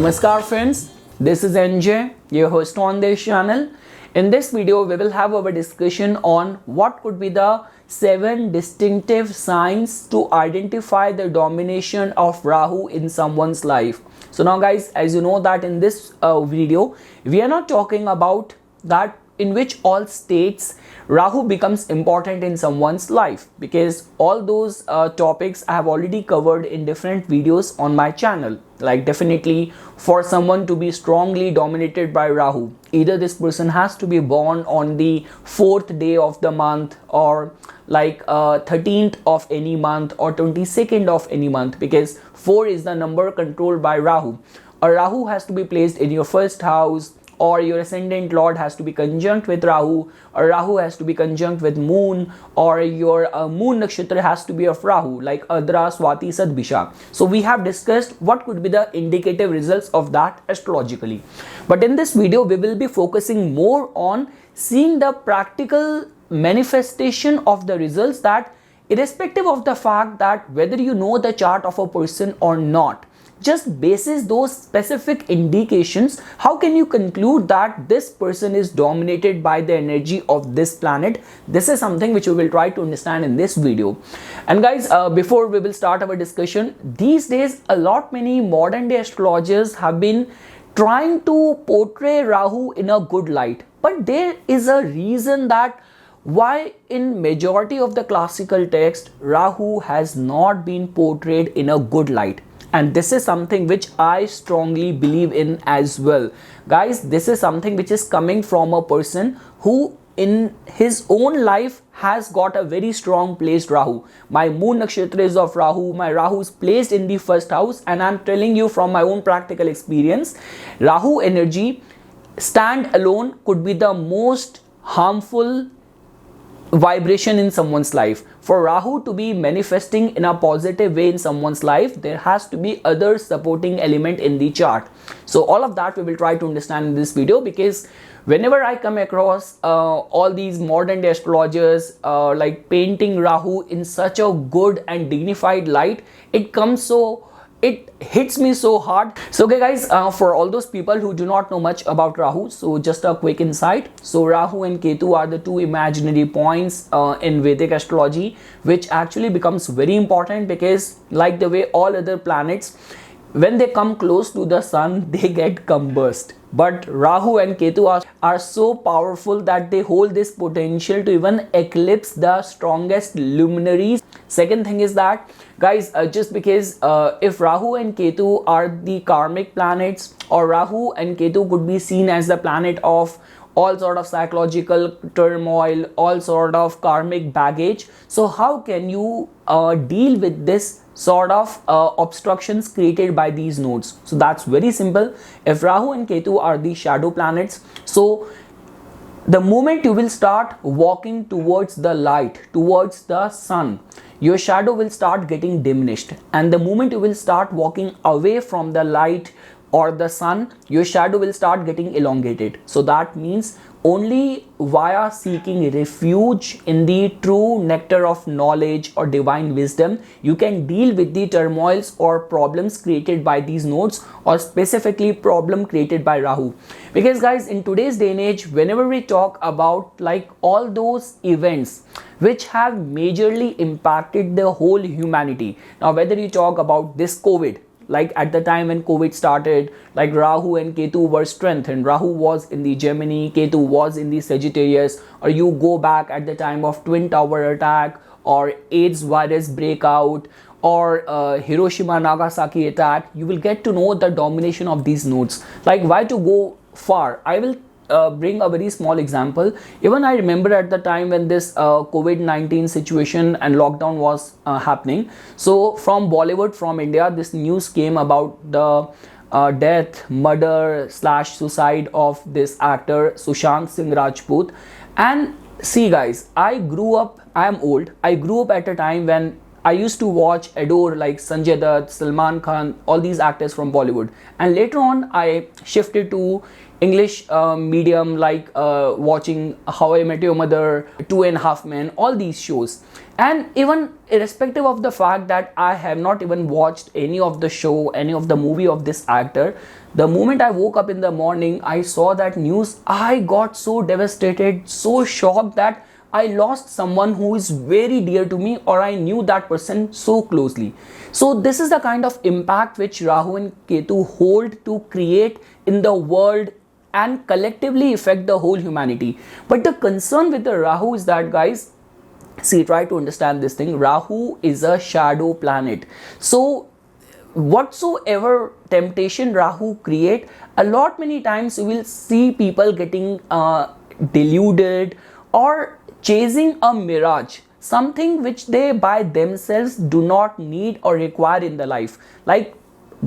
Namaskar friends, this is NJ, your host on this channel. In this video, we will have our discussion on what could be the 7 distinctive signs to identify the domination of Rahu in someone's life. So now guys, as you know that in this video, we are not talking about that in which all states Rahu becomes important in someone's life, because all those topics I have already covered in different videos on my channel. Like definitely for someone to be strongly dominated by Rahu, either this person has to be born on the 4th day of the month, or like 13th of any month, or 22nd of any month, because 4 is the number controlled by Rahu. Or Rahu has to be placed in your first house, or your ascendant lord has to be conjunct with Rahu, or Rahu has to be conjunct with moon, or your moon nakshatra has to be of Rahu, like Adra, Swati, Sadbisha. So we have discussed what could be the indicative results of that astrologically. But in this video, we will be focusing more on seeing the practical manifestation of the results, that irrespective of the fact that whether you know the chart of a person or not, just basis those specific indications, how can you conclude that this person is dominated by the energy of this planet? This is something which we will try to understand in this video. And guys, before we will start our discussion, these days many modern day astrologers have been trying to portray Rahu in a good light, but there is a reason that why in majority of the classical text Rahu has not been portrayed in a good light. And this is something which I strongly believe in as well. Guys, this is something which is coming from a person who in his own life has got a very strong placed Rahu. My moon nakshatra is of Rahu, my Rahu is placed in the first house, and I'm telling you from my own practical experience, Rahu energy stand alone could be the most harmful vibration in someone's life. For Rahu to be manifesting in a positive way in someone's life, there has to be other supporting element in the chart. So all of that we will try to understand in this video, because whenever I come across all these modern day astrologers like painting Rahu in such a good and dignified light, it hits me so hard. So okay guys, for all those people who do not know much about Rahu, so just a quick insight. So Rahu and Ketu are the two imaginary points in Vedic astrology, which actually becomes very important, because like the way all other planets, when they come close to the sun, they get combust. But Rahu and Ketu are so powerful that they hold this potential to even eclipse the strongest luminaries. Second thing is that, guys, just because if Rahu and Ketu are the karmic planets, or Rahu and Ketu could be seen as the planet of all sort of psychological turmoil, all sort of karmic baggage. So how can you deal with this sort of obstructions created by these nodes? So that's very simple. If Rahu and Ketu are the shadow planets, so the moment you will start walking towards the light, towards the sun, your shadow will start getting diminished. And the moment you will start walking away from the light or the sun, your shadow will start getting elongated. So that means only via seeking refuge in the true nectar of knowledge or divine wisdom, you can deal with the turmoils or problems created by these nodes, or specifically problem created by Rahu. Because guys, in today's day and age, whenever we talk about like all those events which have majorly impacted the whole humanity, now whether you talk about this COVID, like at the time when COVID started, like Rahu and Ketu were strengthened. Rahu was in the Gemini, Ketu was in the Sagittarius. Or you go back at the time of Twin Tower attack, or AIDS virus breakout, or Hiroshima Nagasaki attack, you will get to know the domination of these nodes. Like why to go far? I will bring a very small example. Even I remember at the time when this COVID-19 situation and lockdown was happening, so from Bollywood, from India, this news came about the death, murder / suicide of this actor Sushant Singh Rajput. And see guys, I am old, I grew up at a time when I used to adore like Sanjay Dutt, Salman Khan, all these actors from Bollywood. And later on, I shifted to English medium, like watching How I Met Your Mother, Two and a Half Men, all these shows. And even irrespective of the fact that I have not even watched any of the show, any of the movie of this actor, the moment I woke up in the morning, I saw that news, I got so devastated, so shocked that I lost someone who is very dear to me, or I knew that person so closely. So this is the kind of impact which Rahu and Ketu hold to create in the world and collectively affect the whole humanity. But the concern with the Rahu is that, guys, see, try to understand this thing. Rahu is a shadow planet. So whatsoever temptation Rahu create, a lot many times you will see people getting deluded or chasing a mirage, something which they by themselves do not need or require in the life. Like,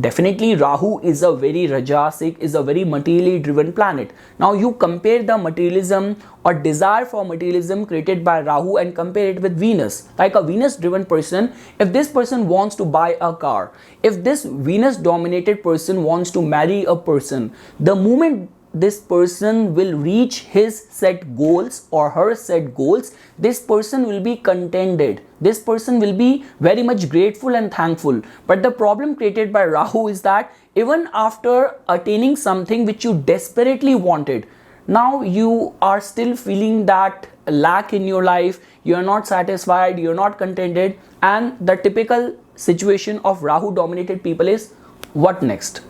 definitely Rahu is a very Rajasic, is a very materially driven planet. Now you compare the materialism or desire for materialism created by Rahu and compare it with Venus. Like a Venus driven person, if this person wants to buy a car, if this Venus dominated person wants to marry a person, the moment this person will reach his set goals or her set goals, this person will be contented, this person will be very much grateful and thankful. But the problem created by Rahu is that even after attaining something which you desperately wanted, now you are still feeling that lack in your life, you are not satisfied, you are not contented. And the typical situation of Rahu dominated people is, what next?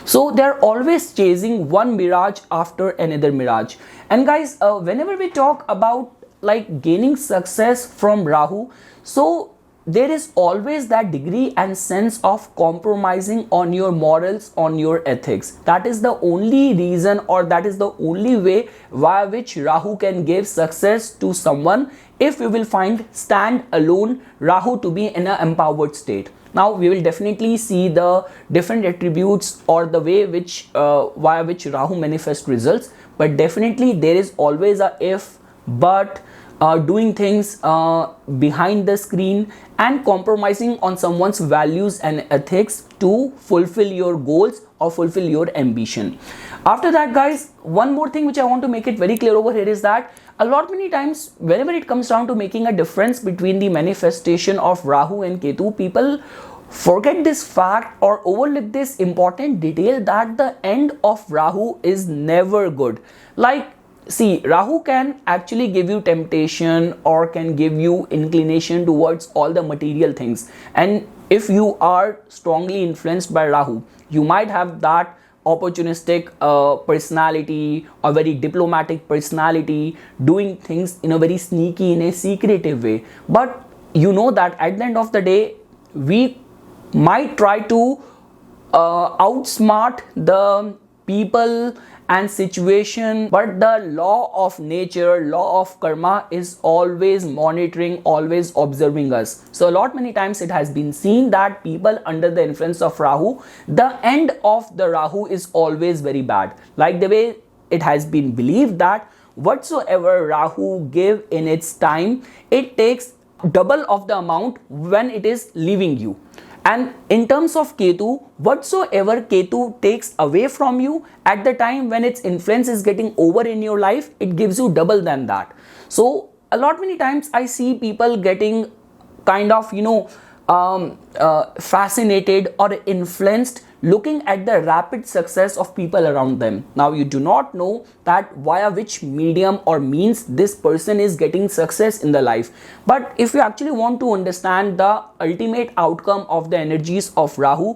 So they're always chasing one mirage after another mirage. And guys, whenever we talk about like gaining success from Rahu, so there is always that degree and sense of compromising on your morals, on your ethics. That is the only reason, or that is the only way via which Rahu can give success to someone, if we will find stand alone Rahu to be in an empowered state. Now we will definitely see the different attributes or the way which via which Rahu manifests results, but definitely there is always a if, but, doing things behind the screen and compromising on someone's values and ethics to fulfill your goals or fulfill your ambition. After that, guys, one more thing which I want to make it very clear over here is that a lot many times whenever it comes down to making a difference between the manifestation of Rahu and Ketu, people forget this fact or overlook this important detail that the end of Rahu is never good. Like, see, Rahu can actually give you temptation or can give you inclination towards all the material things. And if you are strongly influenced by Rahu, you might have that opportunistic personality or very diplomatic personality, doing things in a very sneaky, in a secretive way. But you know that at the end of the day, we might try to outsmart the people and situation, but the law of nature, law of karma is always monitoring, always observing us. So a lot many times it has been seen that people under the influence of Rahu, the end of the Rahu is always very bad. Like the way it has been believed that whatsoever Rahu give in its time, it takes double of the amount when it is leaving you. And in terms of Ketu, whatsoever Ketu takes away from you at the time when its influence is getting over in your life, it gives you double than that. So a lot many times I see people getting kind of, fascinated or influenced looking at the rapid success of people around them. Now you do not know that via which medium or means this person is getting success in the life. But if you actually want to understand the ultimate outcome of the energies of Rahu,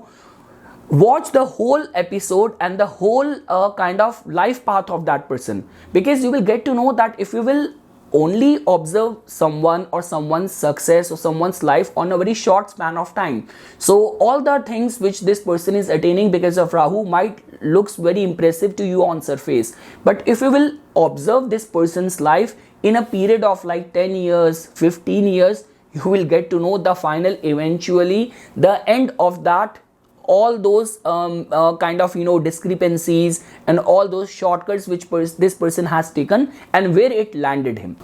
watch the whole episode and the whole kind of life path of that person, because you will get to know that if you will only observe someone or someone's success or someone's life on a very short span of time, so all the things which this person is attaining because of Rahu might looks very impressive to you on surface. But if you will observe this person's life in a period of like 10 years, 15 years, you will get to know the final, eventually the end of that, all those kind of discrepancies and all those shortcuts which this person has taken and where it landed him.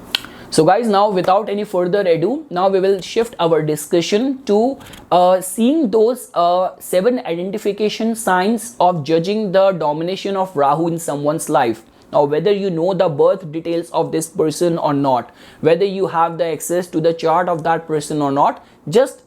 So guys, now without any further ado, now we will shift our discussion to seeing those 7 identification signs of judging the domination of Rahu in someone's life. Now, whether you know the birth details of this person or not, whether you have the access to the chart of that person or not, just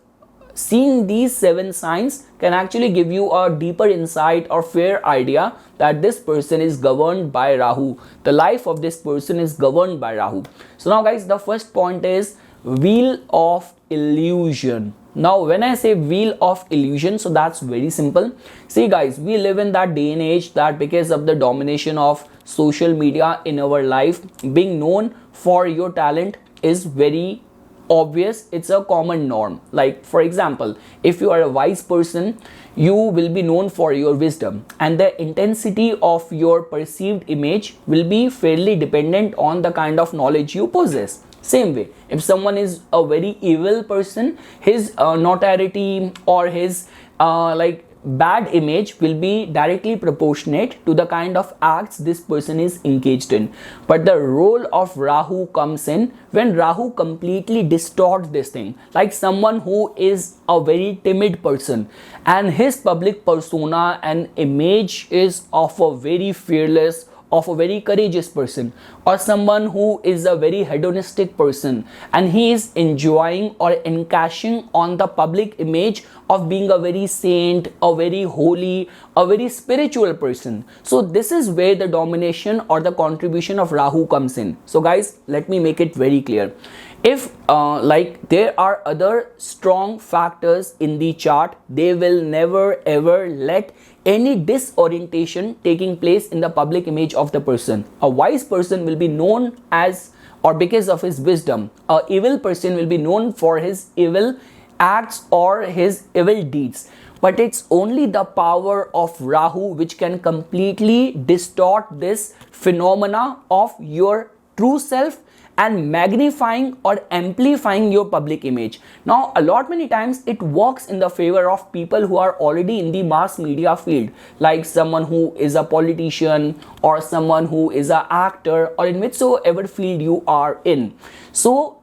seeing these 7 signs can actually give you a deeper insight or fair idea that this person is governed by Rahu. The life of this person is governed by Rahu. So now guys, the first point is wheel of illusion. Now when I say wheel of illusion, so that's very simple. See guys, we live in that day and age that because of the domination of social media in our life, being known for your talent is very obvious. It's a common norm. Like for example, if you are a wise person, you will be known for your wisdom, and the intensity of your perceived image will be fairly dependent on the kind of knowledge you possess. Same way, if someone is a very evil person, his notoriety or his like bad image will be directly proportionate to the kind of acts this person is engaged in. But the role of Rahu comes in when Rahu completely distorts this thing. Like someone who is a very timid person and his public persona and image is of a very fearless, of a very courageous person, or someone who is a very hedonistic person and he is enjoying or encashing on the public image of being a very saint, a very holy, a very spiritual person. So this is where the domination or the contribution of Rahu comes in. So guys, let me make it very clear. If like there are other strong factors in the chart, they will never ever let any disorientation taking place in the public image of the person. A wise person will be known as or because of his wisdom. A evil person will be known for his evil acts or his evil deeds. But it's only the power of Rahu which can completely distort this phenomena of your true self and magnifying or amplifying your public image. Now, a lot many times it works in the favor of people who are already in the mass media field, like someone who is a politician or someone who is an actor or in whichsoever field you are in. So,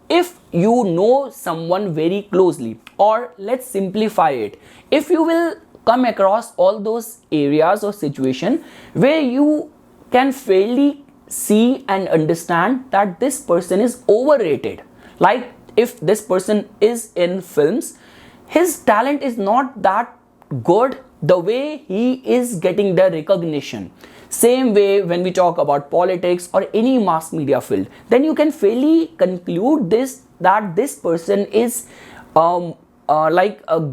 if you know someone very closely, or let's simplify it, if you will come across all those areas or situation where you can fairly see and understand that this person is overrated. Like if this person is in films, his talent is not that good the way he is getting the recognition. Same way when we talk about politics or any mass media field, then you can fairly conclude this that this person is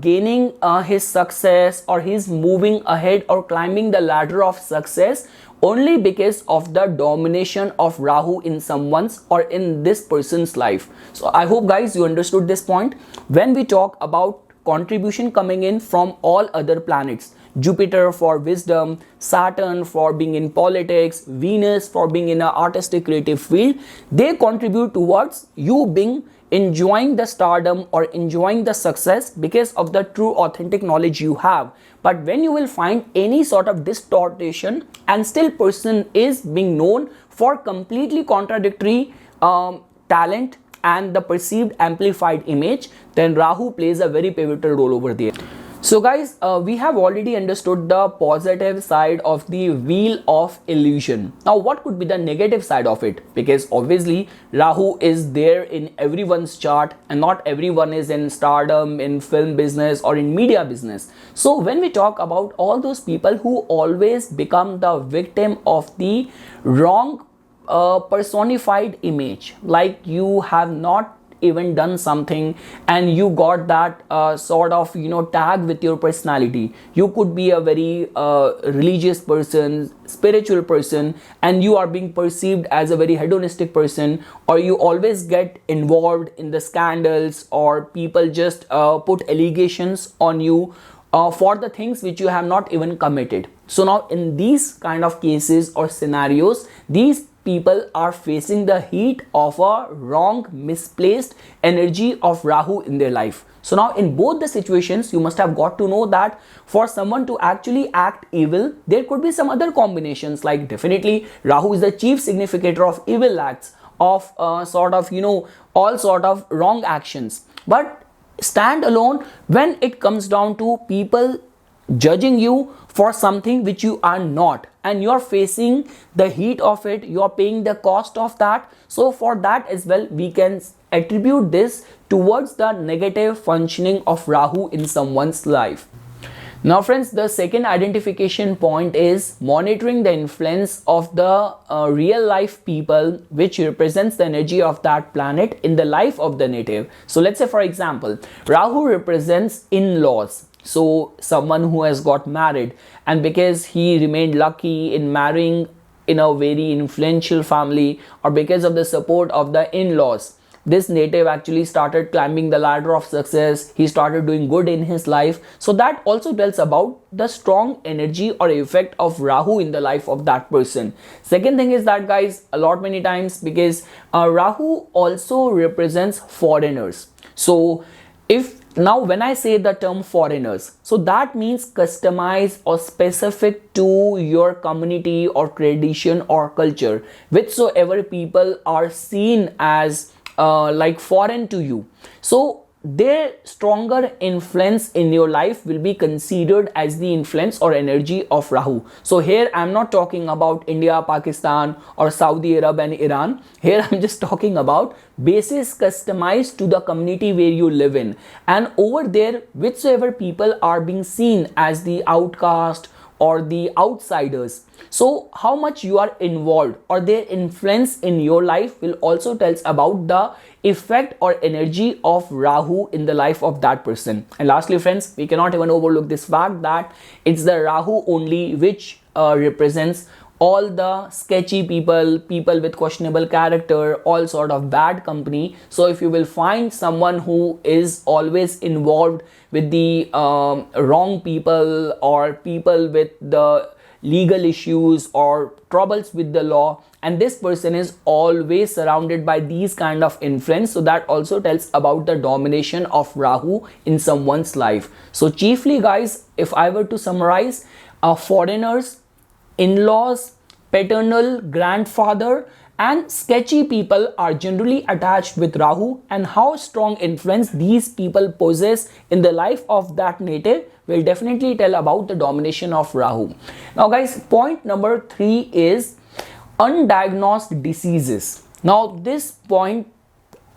gaining his success, or he's moving ahead or climbing the ladder of success only because of the domination of Rahu in someone's or in this person's life. So I hope guys you understood this point. When we talk about contribution coming in from all other planets, Jupiter for wisdom, Saturn for being in politics, Venus for being in an artistic creative field, they contribute towards you being enjoying the stardom or enjoying the success because of the true authentic knowledge you have. But when you will find any sort of distortion and still person is being known for completely contradictory talent and the perceived amplified image, then Rahu plays a very pivotal role over there. So guys, we have already understood the positive side of the wheel of illusion. Now what could be the negative side of it? Because obviously Rahu is there in everyone's chart and not everyone is in stardom, in film business or in media business. So when we talk about all those people who always become the victim of the wrong personified image, like you have not even done something and you got that sort of tag with your personality. You could be a very religious person, spiritual person, and you are being perceived as a very hedonistic person, or you always get involved in the scandals, or people just put allegations on you for the things which you have not even committed. So now in these kind of cases or scenarios, these people are facing the heat of a wrong, misplaced energy of Rahu in their life. So now in both the situations, you must have got to know that for someone to actually act evil, there could be some other combinations. Like definitely Rahu is the chief significator of evil acts, of all sort of wrong actions. But stand alone when it comes down to people judging you for something which you are not, and you're facing the heat of it, you're paying the cost of that. So for that as well, we can attribute this towards the negative functioning of Rahu in someone's life. Now friends, the second identification point is monitoring the influence of the real life people, which represents the energy of that planet in the life of the native. So let's say, for example, Rahu represents in-laws. So someone who has got married, and because he remained lucky in marrying in a very influential family, or because of the support of the in-laws, this native actually started climbing the ladder of success. He started doing good in his life. So that also tells about the strong energy or effect of Rahu in the life of that person. Second thing is that, guys, a lot many times, because Rahu also represents foreigners. So if now when I say the term foreigners, so that means customized or specific to your community or tradition or culture, whichsoever people are seen as like foreign to you. So their stronger influence in your life will be considered as the influence or energy of Rahu. So here I'm not talking about India, Pakistan or Saudi Arab and Iran. Here I'm just talking about bases customized to the community where you live in, and over there whichsoever people are being seen as the outcast or the outsiders. So how much you are involved or their influence in your life will also tells about the effect or energy of Rahu in the life of that person. And lastly friends, we cannot even overlook this fact that it's the Rahu only which represents all the sketchy people with questionable character, all sort of bad company. So if you will find someone who is always involved with the wrong people, or people with the legal issues or troubles with the law, and this person is always surrounded by these kind of influence, so that also tells about the domination of Rahu in someone's life. So chiefly, guys, if I were to summarize, foreigners, in-laws, paternal grandfather and sketchy people are generally attached with Rahu, and how strong influence these people possess in the life of that native will definitely tell about the domination of Rahu. Now guys, point number 3 is undiagnosed diseases. Now this point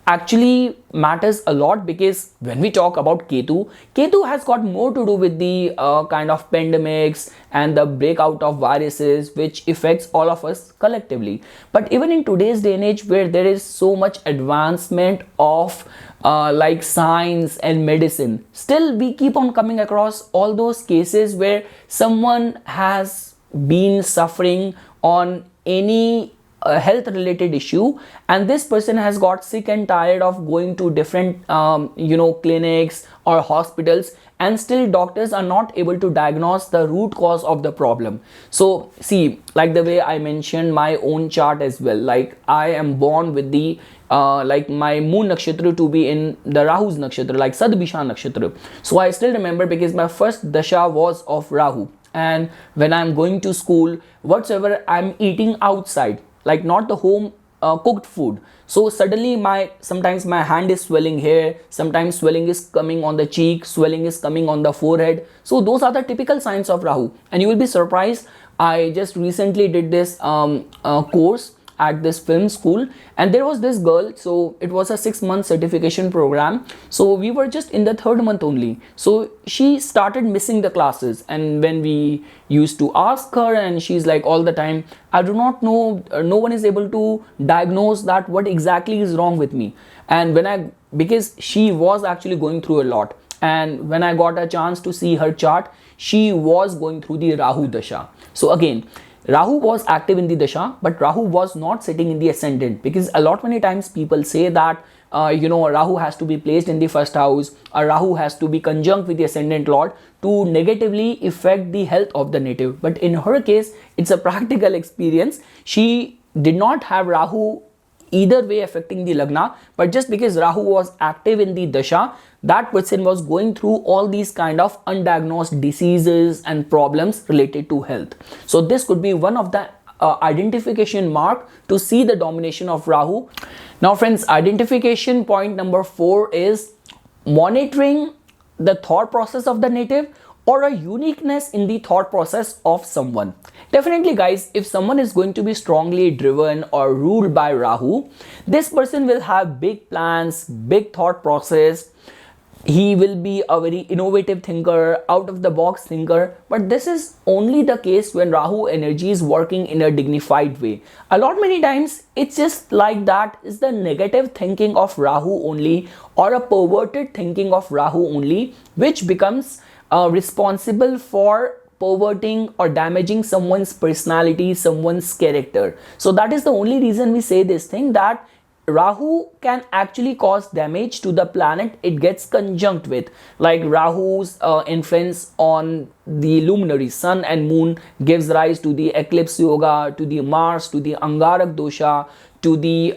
actually matters a lot, because when we talk about Ketu has got more to do with the kind of pandemics and the breakout of viruses which affects all of us collectively. But even in today's day and age, where there is so much advancement of like science and medicine, still we keep on coming across all those cases where someone has been suffering on any a health related issue, and this person has got sick and tired of going to different clinics or hospitals, and still doctors are not able to diagnose the root cause of the problem. So see, like the way I mentioned my own chart as well, like I am born with the like my moon nakshatra to be in the Rahu's nakshatra, like Sadbisha nakshatra. So I still remember, because my first dasha was of Rahu, and when I'm going to school, whatsoever I'm eating outside, like not the home cooked food, so suddenly sometimes my hand is swelling here, sometimes swelling is coming on the cheek, swelling is coming on the forehead. So those are the typical signs of Rahu, and you will be surprised. I just recently did this course at this film school, and there was this girl. So it was a 6-month certification program, so we were just in the 3rd month only. So she started missing the classes, and when we used to ask her, and she's like all the time, I do not know, no one is able to diagnose that what exactly is wrong with me. And because she was actually going through a lot, and when I got a chance to see her chart, she was going through the Rahu dasha. So again, Rahu was active in the dasha, but Rahu was not sitting in the ascendant, because a lot many times people say that Rahu has to be placed in the 1st house, or Rahu has to be conjunct with the ascendant lord to negatively affect the health of the native. But in her case, it's a practical experience. She did not have Rahu either way affecting the lagna, but just because Rahu was active in the dasha, that person was going through all these kind of undiagnosed diseases and problems related to health. So this could be one of the identification mark to see the domination of Rahu. Now friends, identification point number 4 is monitoring the thought process of the native or a uniqueness in the thought process of someone. Definitely guys, if someone is going to be strongly driven or ruled by Rahu, this person will have big plans, big thought process. He will be a very innovative thinker, out of the box thinker, but this is only the case when Rahu energy is working in a dignified way. A lot many times it's just like that is the negative thinking of Rahu only, or a perverted thinking of Rahu only, which becomes responsible for perverting or damaging someone's personality, someone's character. So that is the only reason we say this thing, that Rahu can actually cause damage to the planet it gets conjunct with. Like Rahu's influence on the luminary sun and moon gives rise to the eclipse yoga, to the Mars, to the Angarak dosha, to the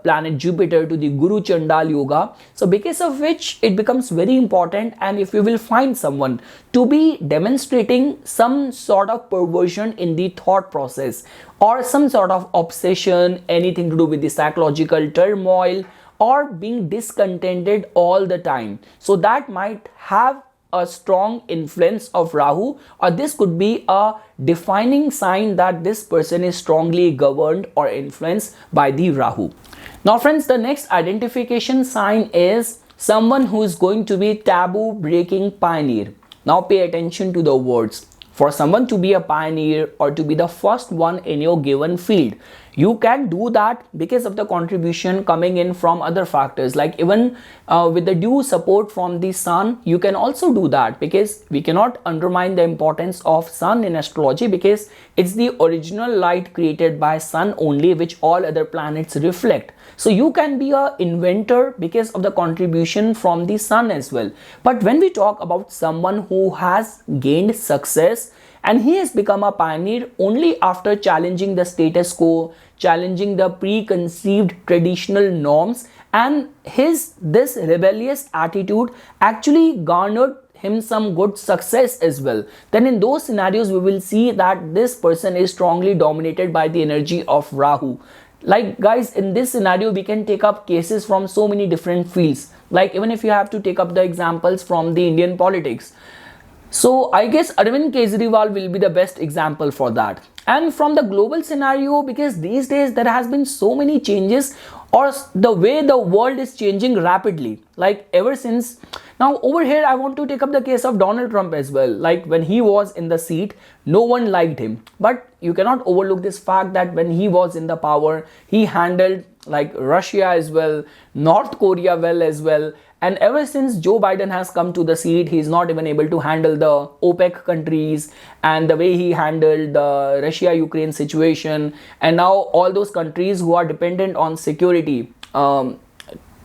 planet Jupiter, to the Guru Chandal yoga. So because of which it becomes very important, and if you will find someone to be demonstrating some sort of perversion in the thought process or some sort of obsession, anything to do with the psychological turmoil or being discontented all the time, so that might have a strong influence of Rahu, or this could be a defining sign that this person is strongly governed or influenced by the Rahu. Now friends, the next identification sign is someone who is going to be taboo breaking pioneer. Now pay attention to the words. For someone to be a pioneer or to be the first one in your given field, you can do that because of the contribution coming in from other factors. Like even with the due support from the sun, you can also do that, because we cannot undermine the importance of sun in astrology, because it's the original light created by sun only, which all other planets reflect. So you can be an inventor because of the contribution from the sun as well. But when we talk about someone who has gained success and he has become a pioneer only after challenging the status quo, challenging the preconceived traditional norms, and this rebellious attitude actually garnered him some good success as well, then in those scenarios we will see that this person is strongly dominated by the energy of Rahu. Like guys, in this scenario we can take up cases from so many different fields. Like even if you have to take up the examples from the Indian politics, so I guess Arvind Kejriwal will be the best example for that. And from the global scenario, because these days there has been so many changes, or the way the world is changing rapidly, like ever since. Now over here I want to take up the case of Donald Trump as well. Like when he was in the seat, no one liked him, but you cannot overlook this fact that when he was in the power, he handled like Russia as well, North Korea well as well. And ever since Joe Biden has come to the seat, he is not even able to handle the OPEC countries, and the way he handled the Russia-Ukraine situation, and now all those countries who are dependent on security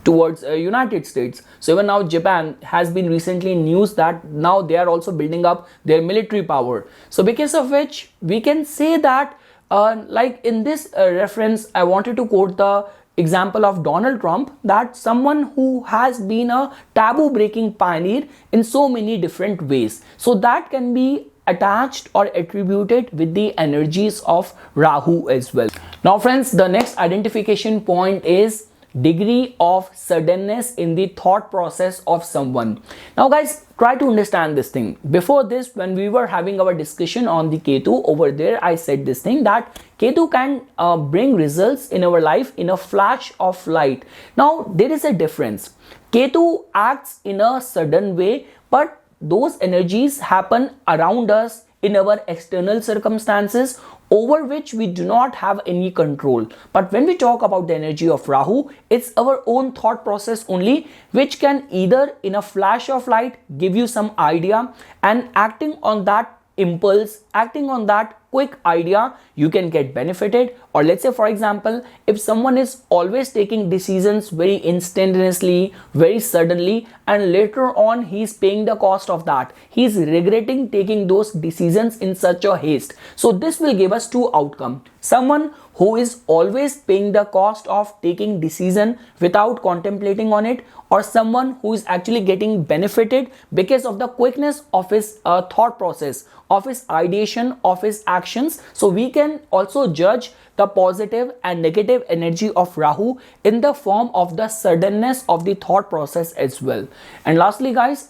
towards United States. So even now Japan has been recently in news that now they are also building up their military power. So because of which we can say that like in this reference, I wanted to quote the example of Donald Trump, that someone who has been a taboo breaking pioneer in so many different ways. So that can be attached or attributed with the energies of Rahu as well. Now friends, the next identification point is degree of suddenness in the thought process of someone. Now guys, try to understand this thing. Before this, when we were having our discussion on the Ketu, over there I said this thing, that Ketu can bring results in our life in a flash of light. Now there is a difference. Ketu acts in a sudden way, but those energies happen around us in our external circumstances over which we do not have any control. But when we talk about the energy of Rahu, it's our own thought process only, which can either in a flash of light give you some idea, and acting on that impulse, acting on that quick idea, you can get benefited. Or let's say for example, if someone is always taking decisions very instantaneously, very suddenly, and later on he's paying the cost of that, he's regretting taking those decisions in such a haste. So this will give us two outcomes: someone who is always paying the cost of taking decision without contemplating on it, or someone who is actually getting benefited because of the quickness of his thought process, of his ideation, of his actions. So we can also judge the positive and negative energy of Rahu in the form of the suddenness of the thought process as well. And lastly guys,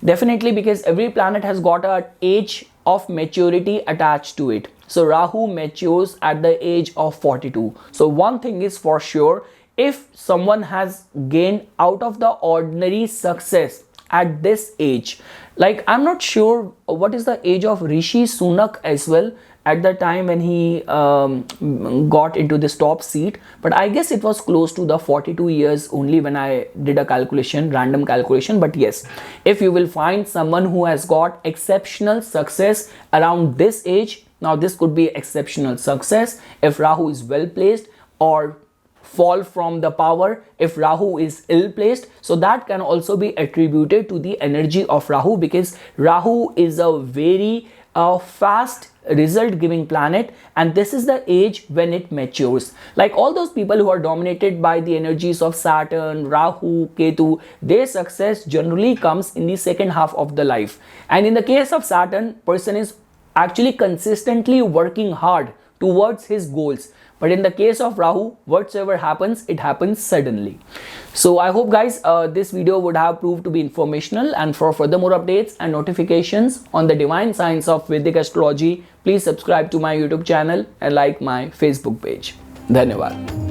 definitely, because every planet has got an age of maturity attached to it. So Rahu matures at the age of 42. So one thing is for sure, if someone has gained out of the ordinary success at this age, like I'm not sure what is the age of Rishi Sunak as well at the time when he got into this top seat, but I guess it was close to the 42 years only when I did a calculation, random calculation. But yes, if you will find someone who has got exceptional success around this age, now this could be exceptional success if Rahu is well placed, or fall from the power if Rahu is ill placed. So that can also be attributed to the energy of Rahu, because Rahu is a very fast result giving planet, and this is the age when it matures. Like all those people who are dominated by the energies of Saturn, Rahu, Ketu, their success generally comes in the second half of the life. And in the case of Saturn, person is actually consistently working hard towards his goals. But in the case of Rahu, whatsoever happens, it happens suddenly. So I hope guys this video would have proved to be informational, and for further more updates and notifications on the divine science of Vedic astrology, please subscribe to my YouTube channel and like my Facebook page. Dhanyavad.